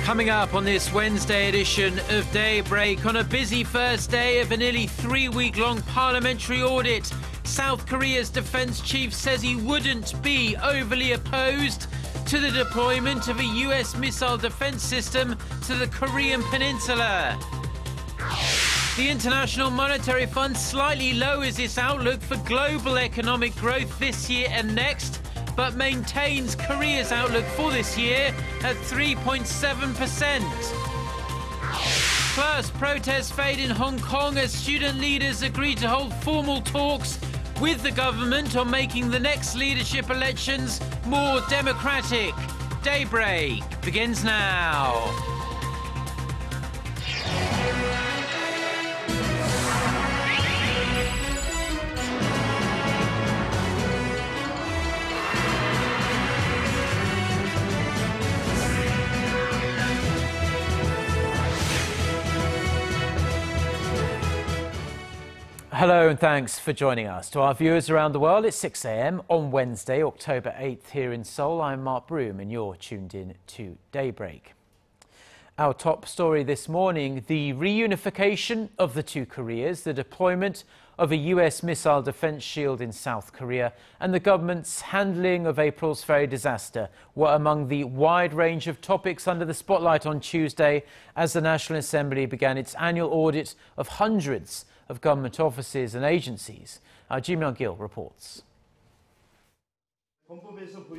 Coming up on this Wednesday edition of Daybreak, on a busy first day of a nearly 3-week-long parliamentary audit, South Korea's defense chief says he wouldn't be overly opposed to the deployment of a US missile defense system to the Korean peninsula. The International Monetary Fund slightly lowers its outlook for global economic growth this year and next, but maintains Korea's outlook for this year at 3.7%. Plus, protests fade in Hong Kong as student leaders agree to hold formal talks with the government on making the next leadership elections more democratic. Daybreak begins now. Hello and thanks for joining us. To our viewers around the world, it's 6 a.m. on Wednesday, October 8th here in Seoul. I'm Mark Broome and you're tuned in to Daybreak. Our top story this morning, the reunification of the two Koreas, the deployment of a US missile defense shield in South Korea and the government's handling of April's ferry disaster were among the wide range of topics under the spotlight on Tuesday as the National Assembly began its annual audit of hundreds of government offices and agencies. Our Ji Myung-gil reports.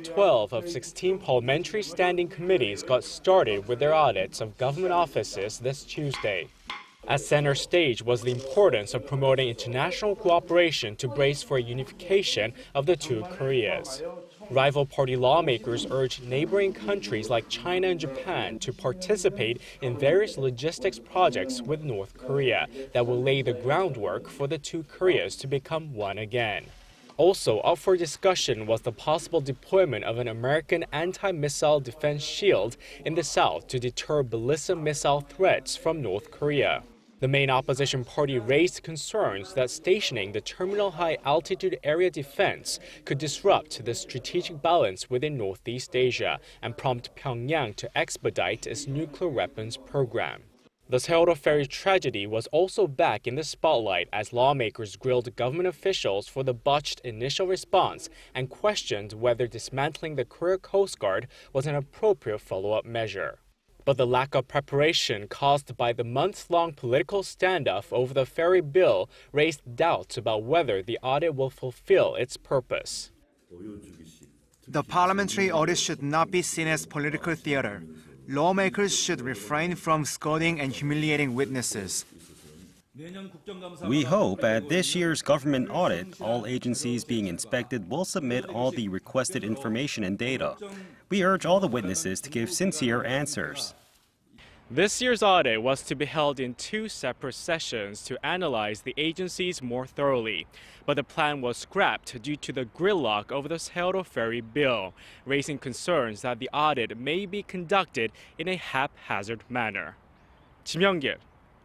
12 of 16 parliamentary standing committees got started with their audits of government offices this Tuesday. At center stage was the importance of promoting international cooperation to brace for a unification of the two Koreas. Rival party lawmakers urged neighboring countries like China and Japan to participate in various logistics projects with North Korea that will lay the groundwork for the two Koreas to become one again. Also up for discussion was the possible deployment of an American anti-missile defense shield in the south to deter ballistic missile threats from North Korea. The main opposition party raised concerns that stationing the terminal high-altitude area defense could disrupt the strategic balance within Northeast Asia and prompt Pyongyang to expedite its nuclear weapons program. The Seoul ferry tragedy was also back in the spotlight as lawmakers grilled government officials for the botched initial response and questioned whether dismantling the Korea Coast Guard was an appropriate follow-up measure. But the lack of preparation caused by the months-long political standoff over the ferry bill raised doubts about whether the audit will fulfill its purpose. The parliamentary audit should not be seen as political theater. Lawmakers should refrain from scolding and humiliating witnesses. We hope at this year's government audit, all agencies being inspected will submit all the requested information and data. We urge all the witnesses to give sincere answers. This year's audit was to be held in 2 separate sessions to analyze the agencies more thoroughly. But the plan was scrapped due to the gridlock over the Seoul ferry bill, raising concerns that the audit may be conducted in a haphazard manner. Ji Myung-gil,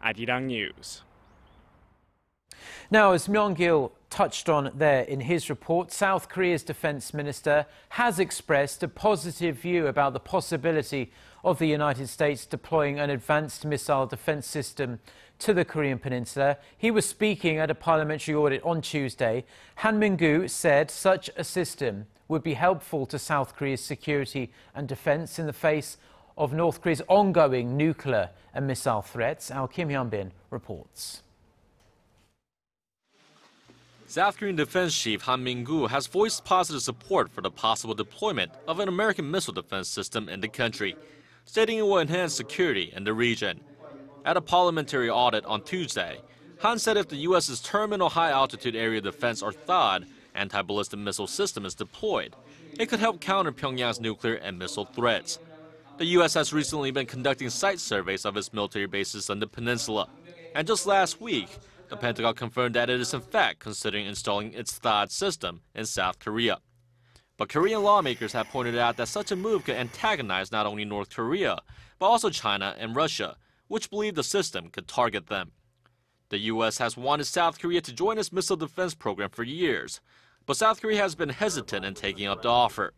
Arirang News. Now, as Myung-gil touched on there in his report, South Korea's defense minister has expressed a positive view about the possibility of the United States deploying an advanced missile defense system to the Korean peninsula. He was speaking at a parliamentary audit on Tuesday. Han Min-gu said such a system would be helpful to South Korea's security and defense in the face of North Korea's ongoing nuclear and missile threats. Our Kim Hyun-bin reports. South Korean Defense Chief Han Min-gu has voiced positive support for the possible deployment of an American missile defense system in the country, stating it will enhance security in the region. At a parliamentary audit on Tuesday, Han said if the U.S.'s terminal high-altitude area defense or THAAD anti-ballistic missile system is deployed, it could help counter Pyongyang's nuclear and missile threats. The U.S. has recently been conducting site surveys of its military bases on the peninsula, and just last week, the Pentagon confirmed that it is in fact considering installing its THAAD system in South Korea. But Korean lawmakers have pointed out that such a move could antagonize not only North Korea, but also China and Russia, which believe the system could target them. The U.S. has wanted South Korea to join its missile defense program for years, but South Korea has been hesitant in taking up the offer.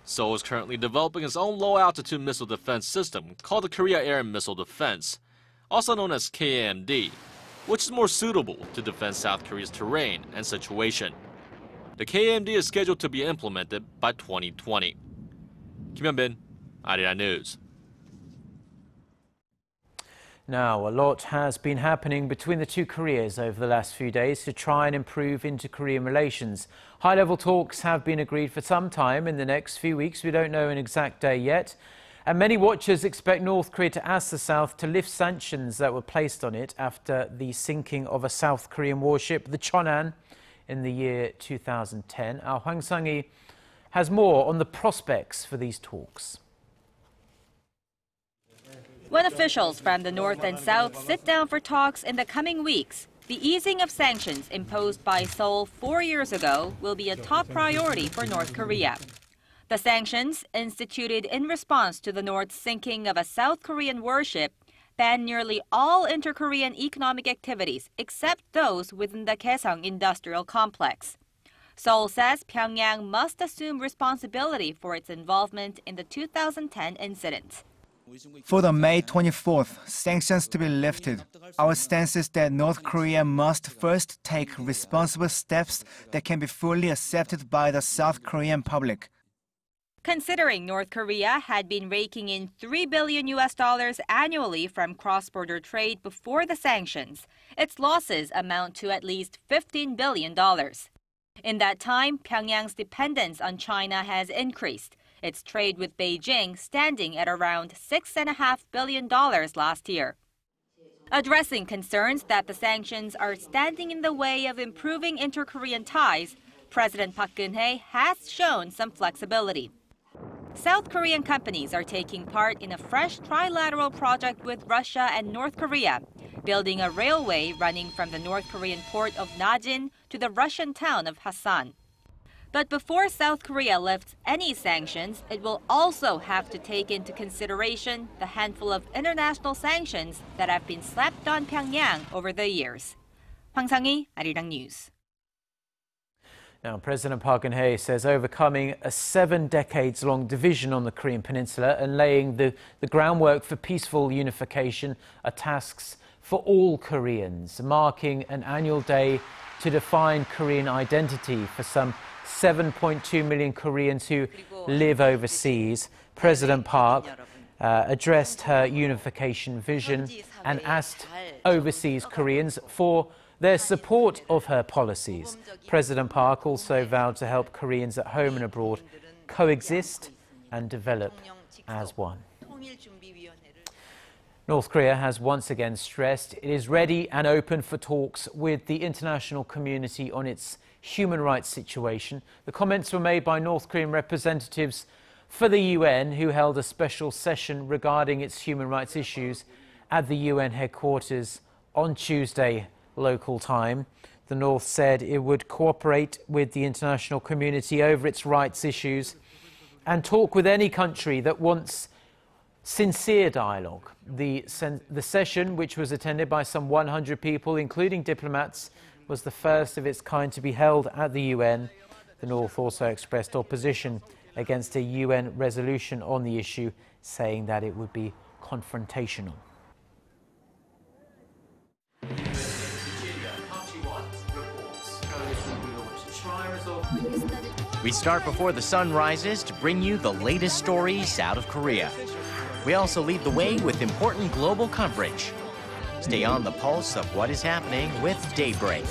Seoul is currently developing its own low-altitude missile defense system called the Korea Air Missile Defense, also known as KAMD, which is more suitable to defend South Korea's terrain and situation. The KAMD is scheduled to be implemented by 2020. Kim Hyun-bin, Arirang News. Now, a lot has been happening between the two Koreas over the last few days to try and improve inter-Korean relations. High-level talks have been agreed for some time in the next few weeks. We don't know an exact day yet. And many watchers expect North Korea to ask the South to lift sanctions that were placed on it after the sinking of a South Korean warship, the Cheonan, in the year 2010. Our Hwang Sang-hee has more on the prospects for these talks. When officials from the North and South sit down for talks in the coming weeks, the easing of sanctions imposed by Seoul 4 years ago will be a top priority for North Korea. The sanctions, instituted in response to the North's sinking of a South Korean warship, ban nearly all inter-Korean economic activities except those within the Kaesong industrial complex. Seoul says Pyongyang must assume responsibility for its involvement in the 2010 incident. For the May 24th sanctions to be lifted, our stance is that North Korea must first take responsible steps that can be fully accepted by the South Korean public. Considering North Korea had been raking in $3 billion annually from cross-border trade before the sanctions, its losses amount to at least $15 billion. In that time, Pyongyang's dependence on China has increased, its trade with Beijing standing at around $6.5 billion last year. Addressing concerns that the sanctions are standing in the way of improving inter-Korean ties, President Park Geun-hye has shown some flexibility. South Korean companies are taking part in a fresh trilateral project with Russia and North Korea, building a railway running from the North Korean port of Najin to the Russian town of Hasan. But before South Korea lifts any sanctions, it will also have to take into consideration the handful of international sanctions that have been slapped on Pyongyang over the years. Hwang Sang-hee, Arirang News. Now, President Park Geun-hye says overcoming a 7 decades-long division on the Korean peninsula and laying the groundwork for peaceful unification are tasks for all Koreans, marking an annual day to define Korean identity for some 7.2 million Koreans who live overseas. President Park addressed her unification vision and asked overseas Koreans for their support of her policies. President Park also vowed to help Koreans at home and abroad coexist and develop as one. North Korea has once again stressed it is ready and open for talks with the international community on its human rights situation. The comments were made by North Korean representatives for the UN, who held a special session regarding its human rights issues at the UN headquarters on Tuesday local time. The North said it would cooperate with the international community over its rights issues and talk with any country that wants sincere dialogue. The session, which was attended by some 100 people, including diplomats, was the first of its kind to be held at the UN. The North also expressed opposition against a UN resolution on the issue, saying that it would be confrontational. We start before the sun rises to bring you the latest stories out of Korea. We also lead the way with important global coverage. Stay on the pulse of what is happening with Daybreak.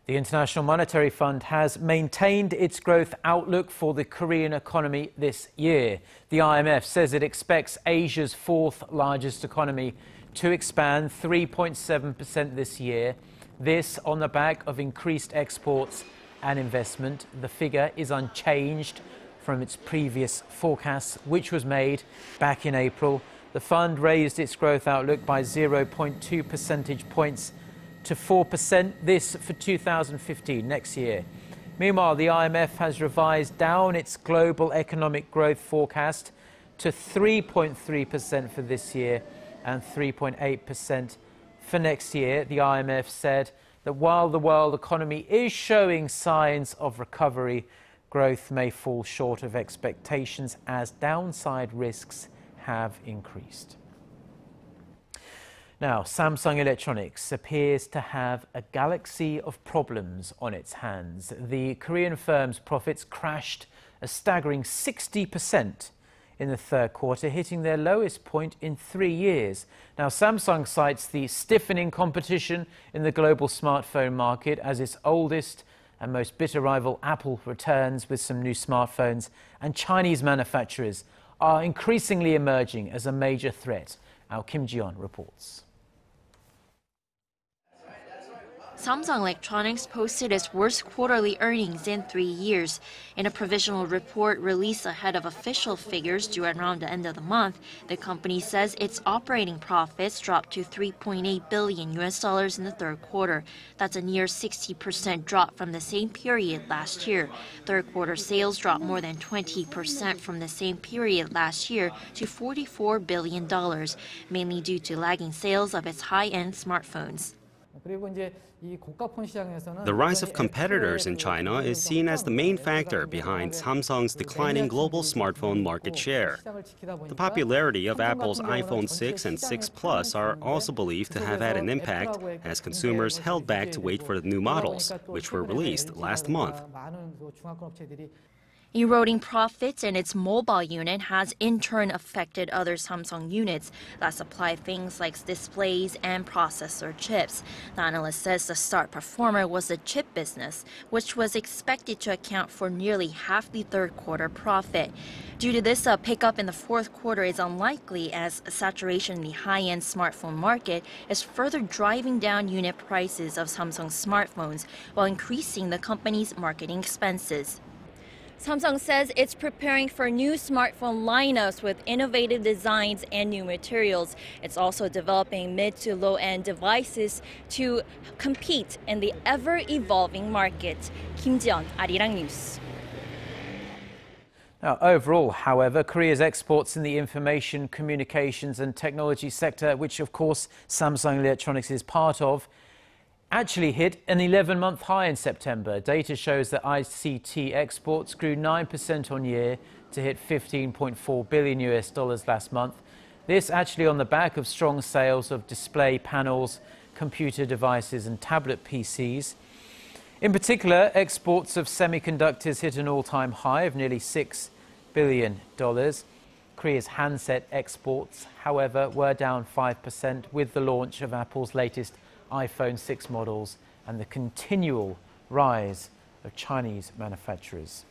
The International Monetary Fund has maintained its growth outlook for the Korean economy this year. The IMF says it expects Asia's fourth largest economy to expand 3.7% this year. This on the back of increased exports and investment. The figure is unchanged from its previous forecast, which was made back in April. The fund raised its growth outlook by 0.2 percentage points to 4%, this for 2015, next year. Meanwhile, the IMF has revised down its global economic growth forecast to 3.3% for this year and 3.8% for next year. The IMF said that while the world economy is showing signs of recovery, growth may fall short of expectations as downside risks have increased. Now, Samsung Electronics appears to have a galaxy of problems on its hands. The Korean firm's profits crashed a staggering 60% in the third quarter, hitting their lowest point in 3 years. Now, Samsung cites the stiffening competition in the global smartphone market as its oldest and most bitter rival, Apple, returns with some new smartphones, and Chinese manufacturers are increasingly emerging as a major threat. Our Kim Ji-yeon reports. Samsung Electronics posted its worst quarterly earnings in 3 years. In a provisional report released ahead of official figures due around the end of the month, the company says its operating profits dropped to $3.8 billion in the third quarter. That's a near 60% drop from the same period last year. Third quarter sales dropped more than 20% from the same period last year to $44 billion, mainly due to lagging sales of its high-end smartphones. The rise of competitors in China is seen as the main factor behind Samsung's declining global smartphone market share. The popularity of Apple's iPhone 6 and 6 Plus are also believed to have had an impact as consumers held back to wait for the new models, which were released last month. Eroding profits in its mobile unit has in turn affected other Samsung units that supply things like displays and processor chips. The analyst says the star performer was the chip business, which was expected to account for nearly half the third quarter profit. Due to this, a pickup in the fourth quarter is unlikely as saturation in the high-end smartphone market is further driving down unit prices of Samsung smartphones while increasing the company's marketing expenses. Samsung says it's preparing for new smartphone lineups with innovative designs and new materials. It's also developing mid to low-end devices to compete in the ever-evolving market. Kim Ji-yeon, Arirang News. Now, overall, however, Korea's exports in the information, communications and technology sector, which of course Samsung Electronics is part of, actually hit an 11-month high in September. Data shows that ICT exports grew 9% on year to hit $15.4 billion last month. This actually on the back of strong sales of display panels, computer devices and tablet PCs. In particular, exports of semiconductors hit an all-time high of nearly $6 billion. Korea's handset exports, however, were down 5% with the launch of Apple's latest iPhone 6 models and the continual rise of Chinese manufacturers.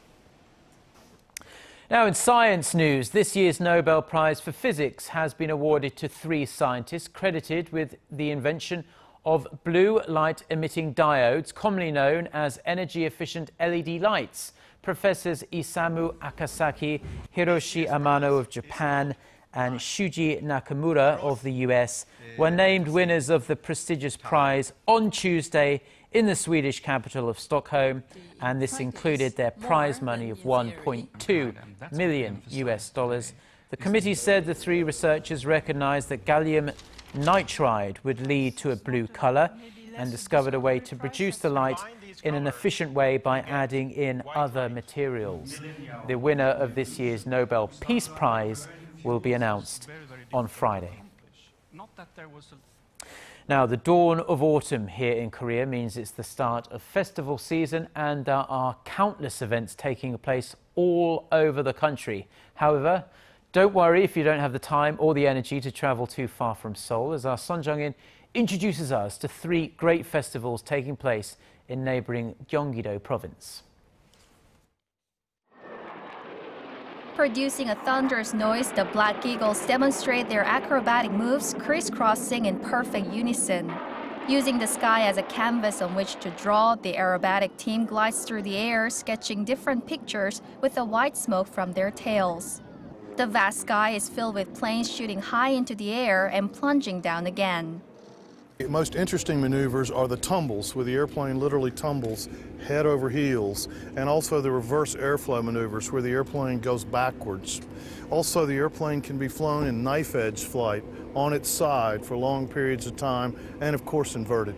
Now, in science news, this year's Nobel Prize for Physics has been awarded to 3 scientists credited with the invention of blue light-emitting diodes, commonly known as energy-efficient LED lights. Professors Isamu Akasaki, Hiroshi Amano of Japan, and Shuji Nakamura of the US were named winners of the prestigious prize on Tuesday in the Swedish capital of Stockholm, and this included their prize money of $1.2 million. The committee said the 3 researchers recognized that gallium nitride would lead to a blue color and discovered a way to produce the light in an efficient way by adding in other materials. The winner of this year's Nobel Peace Prize will be announced on Friday. Now, the dawn of autumn here in Korea means it's the start of festival season, and there are countless events taking place all over the country. However, don't worry if you don't have the time or the energy to travel too far from Seoul, as our Son Jung-in introduces us to 3 great festivals taking place in neighbouring Gyeonggi-do province. Producing a thunderous noise, the Black Eagles demonstrate their acrobatic moves, crisscrossing in perfect unison. Using the sky as a canvas on which to draw, the aerobatic team glides through the air, sketching different pictures with the white smoke from their tails. The vast sky is filled with planes shooting high into the air and plunging down again. The most interesting maneuvers are the tumbles, where the airplane literally tumbles head over heels, and also the reverse airflow maneuvers, where the airplane goes backwards. Also, the airplane can be flown in knife-edge flight on its side for long periods of time, and of course inverted.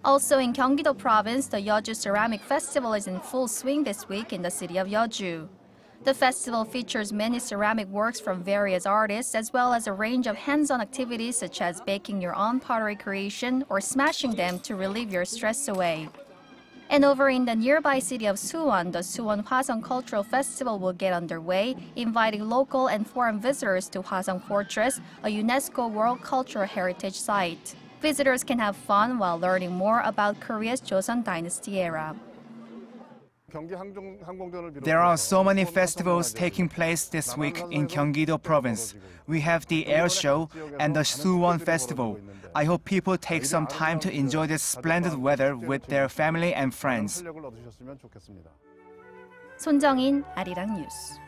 Also in Gyeonggi-do Province, the Yeoju Ceramic Festival is in full swing this week in the city of Yeoju. The festival features many ceramic works from various artists, as well as a range of hands-on activities such as baking your own pottery creation or smashing them to relieve your stress away. And over in the nearby city of Suwon, the Suwon Hwasong Cultural Festival will get underway, inviting local and foreign visitors to Hwasong Fortress, a UNESCO World Cultural Heritage Site. Visitors can have fun while learning more about Korea's Joseon Dynasty era. There are so many festivals taking place this week in Gyeonggi-do Province. We have the Air Show and the Suwon Festival. I hope people take some time to enjoy this splendid weather with their family and friends. 손정인, 아리랑 뉴스.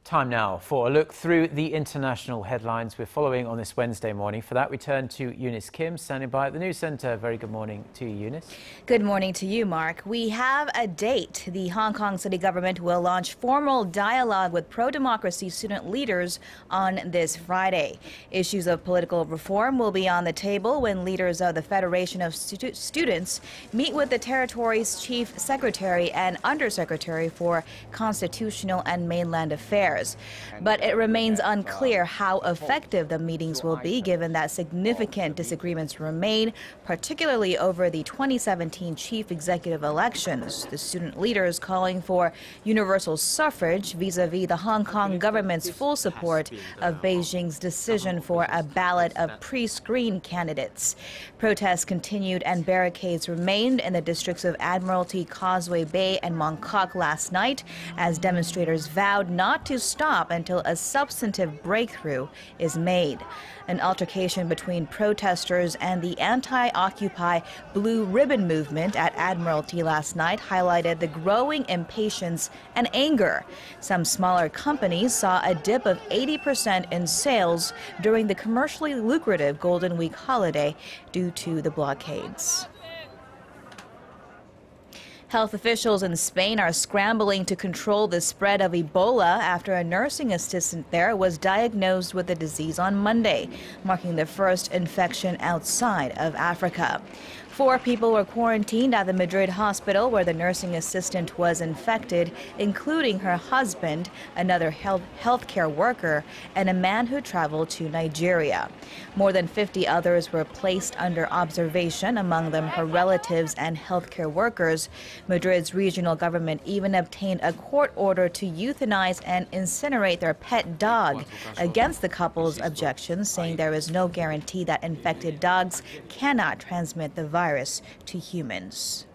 Time now for a look through the international headlines we're following on this Wednesday morning. For that, we turn to Eunice Kim, standing by at the News Centre. Very good morning to you, Eunice. Good morning to you, Mark. We have a date. The Hong Kong city government will launch formal dialogue with pro-democracy student leaders on this Friday. Issues of political reform will be on the table when leaders of the Federation of Students meet with the territory's chief secretary and undersecretary for constitutional and mainland affairs. But it remains unclear how effective the meetings will be, given that significant disagreements remain, particularly over the 2017 chief executive elections. The student leaders calling for universal suffrage vis-a-vis the Hong Kong government's full support of Beijing's decision for a ballot of pre-screened candidates. Protests continued and barricades remained in the districts of Admiralty, Causeway Bay and Mong Kok last night as demonstrators vowed not to stop until a substantive breakthrough is made. An altercation between protesters and the anti-Occupy Blue Ribbon movement at Admiralty last night highlighted the growing impatience and anger. Some smaller companies saw a dip of 80% in sales during the commercially lucrative Golden Week holiday due to the blockades. Health officials in Spain are scrambling to control the spread of Ebola after a nursing assistant there was diagnosed with the disease on Monday, marking the first infection outside of Africa. 4 people were quarantined at the Madrid hospital where the nursing assistant was infected, including her husband, another healthcare worker, and a man who traveled to Nigeria. More than 50 others were placed under observation, among them her relatives and healthcare workers. Madrid's regional government even obtained a court order to euthanize and incinerate their pet dog against the couple's objections, saying there is no guarantee that infected dogs cannot transmit the virus to humans.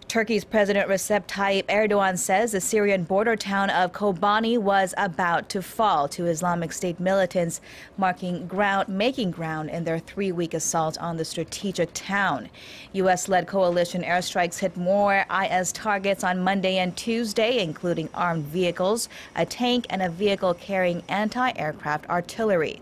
Turkey's President Recep Tayyip Erdogan says the Syrian border town of Kobani was about to fall to Islamic State militants, making ground in their 3-week assault on the strategic town. U.S.-led coalition airstrikes hit more IS targets on Monday and Tuesday, including armed vehicles, a tank, and a vehicle carrying anti-aircraft artillery.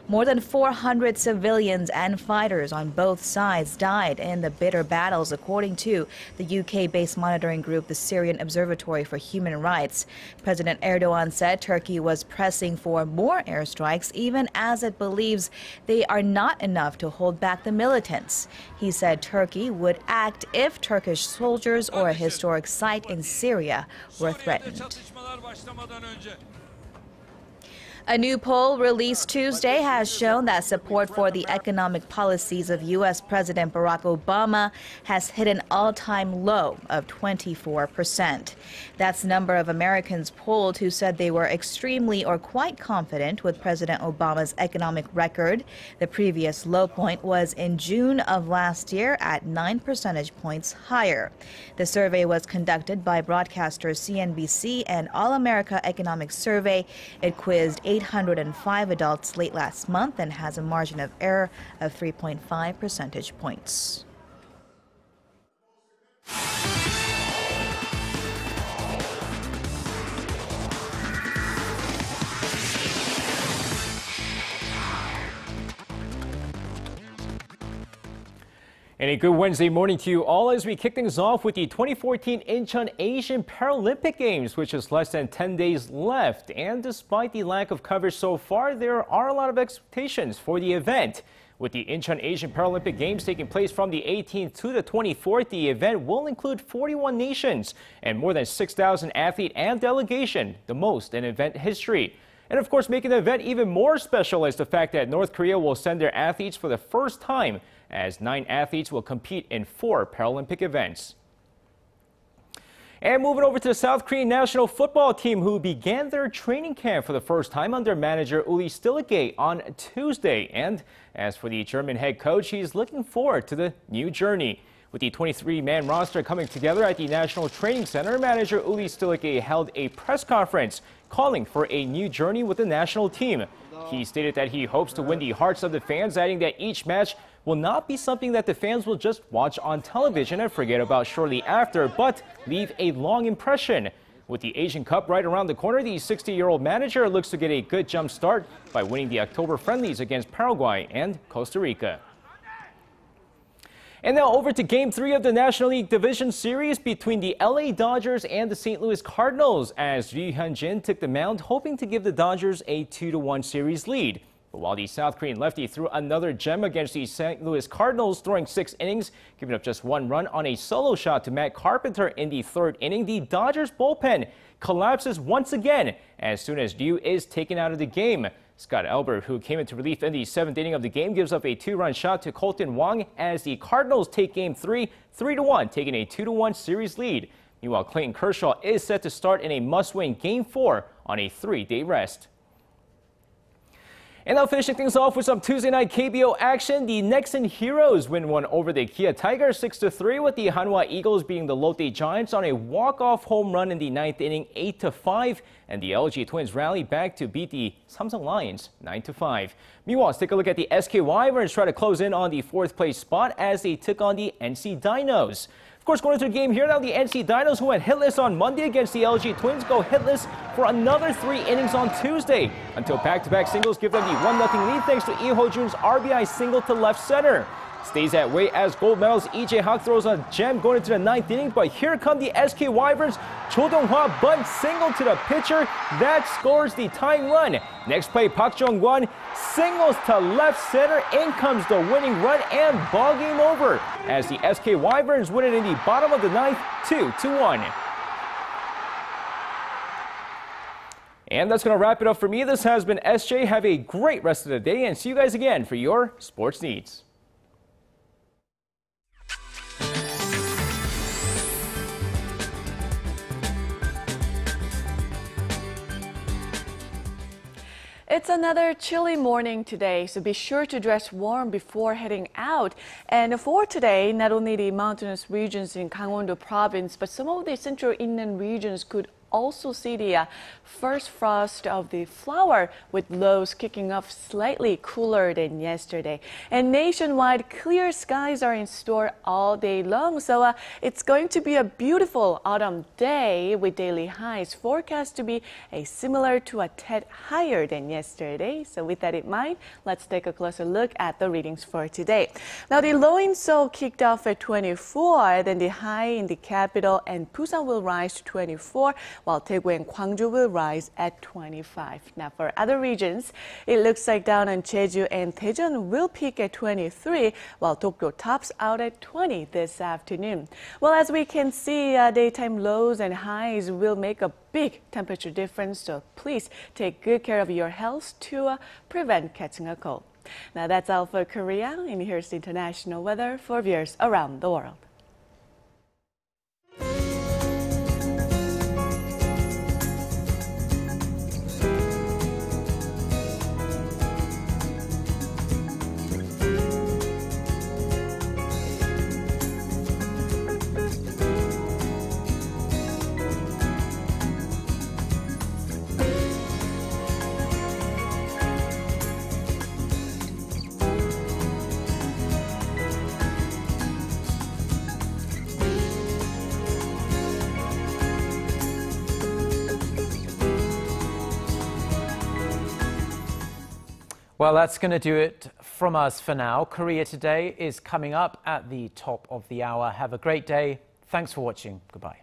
More than 400 civilians and fighters on both sides died in the bitter battles, according to the UK-based monitoring group, the Syrian Observatory for Human Rights. President Erdogan said Turkey was pressing for more airstrikes, even as it believes they are not enough to hold back the militants. He said Turkey would act if Turkish soldiers or a historic site in Syria were threatened. A new poll released Tuesday has shown that support for the economic policies of U.S. President Barack Obama has hit an all-time low of 24%. That's the number of Americans polled who said they were extremely or quite confident with President Obama's economic record. The previous low point was in June of last year at 9 percentage points higher. The survey was conducted by broadcaster CNBC and All America Economic Survey. It quizzed 805 adults late last month and has a margin of error of 3.5 percentage points. And a good Wednesday morning to you all as we kick things off with the 2014 Incheon Asian Paralympic Games, which is less than 10 days left. And despite the lack of coverage so far, there are a lot of expectations for the event. With the Incheon Asian Paralympic Games taking place from the 18th to the 24th, the event will include 41 nations and more than 6,000 athletes and delegation, the most in event history. And of course, making the event even more special is the fact that North Korea will send their athletes for the first time, as 9 athletes will compete in 4 Paralympic events. And moving over to the South Korean national football team, who began their training camp for the first time under manager Uli Stilicke on Tuesday. And as for the German head coach, he's looking forward to the new journey. With the 23-man roster coming together at the National Training Center, manager Uli Stilicke held a press conference calling for a new journey with the national team. He stated that he hopes to win the hearts of the fans, adding that each match will not be something that the fans will just watch on television and forget about shortly after, but leave a long impression. With the Asian Cup right around the corner, the 60-year-old manager looks to get a good jump start by winning the October friendlies against Paraguay and Costa Rica. And now over to Game 3 of the National League Division Series between the LA Dodgers and the St. Louis Cardinals, as Ri Hyun-jin took the mound, hoping to give the Dodgers a 2-1 series lead. But while the South Korean lefty threw another gem against the St. Louis Cardinals, throwing 6 innings, giving up just 1 run on a solo shot to Matt Carpenter in the 3rd inning, the Dodgers bullpen collapses once again as soon as Ryu is taken out of the game. Scott Albert, who came into relief in the 7th inning of the game, gives up a 2-run shot to Colton Wong as the Cardinals take Game 3, 3-1, taking a 2-1 series lead. Meanwhile, Clayton Kershaw is set to start in a must-win Game 4 on a 3-day rest. And now finishing things off with some Tuesday night KBO action, the Nexen Heroes win one over the Kia Tigers 6-3, with the Hanwha Eagles beating the Lotte Giants on a walk-off home run in the 9th inning 8-5, and the LG Twins rally back to beat the Samsung Lions 9-5. Meanwhile, let's take a look at the SK Wyverns try to close in on the 4th place spot as they took on the NC Dinos. Of course, going into the game here now, the NC Dinos, who went hitless on Monday against the LG Twins, go hitless for another 3 innings on Tuesday, until back-to-back singles give them the 1-0 lead thanks to Lee Ho-jun's RBI single to left center. Stays that way as gold medals EJ Hawk throws a gem going into the 9th inning, but here come the SK Wyverns. Cho Dong-hwa bunt single to the pitcher. That scores the tying run. Next play, Park Jong-kwon singles to left center. In comes the winning run and ball game over as the SK Wyverns win it in the bottom of the 9th, 2-1. And that's going to wrap it up for me. This has been SJ. Have a great rest of the day and see you guys again for your sports needs. It's another chilly morning today, so be sure to dress warm before heading out. And for today, not only the mountainous regions in Gangwon-do province, but some of the central inland regions could also see the first frost of the flower, with lows kicking off slightly cooler than yesterday. And nationwide, clear skies are in store all day long, so it's going to be a beautiful autumn day with daily highs forecast to be similar to a tad higher than yesterday. So with that in mind, let's take a closer look at the readings for today. Now, the low in Seoul kicked off at 24, then the high in the capital and Busan will rise to 24, while Daegu and Gwangju will rise at 25. Now for other regions, it looks like down on Jeju and Daejeon will peak at 23, while Dokdo tops out at 20 this afternoon. Well, as we can see, daytime lows and highs will make a big temperature difference, so please take good care of your health to prevent catching a cold. Now that's all for Korea, and here's the international weather for viewers around the world. Well, that's going to do it from us for now. Korea Today is coming up at the top of the hour. Have a great day. Thanks for watching. Goodbye.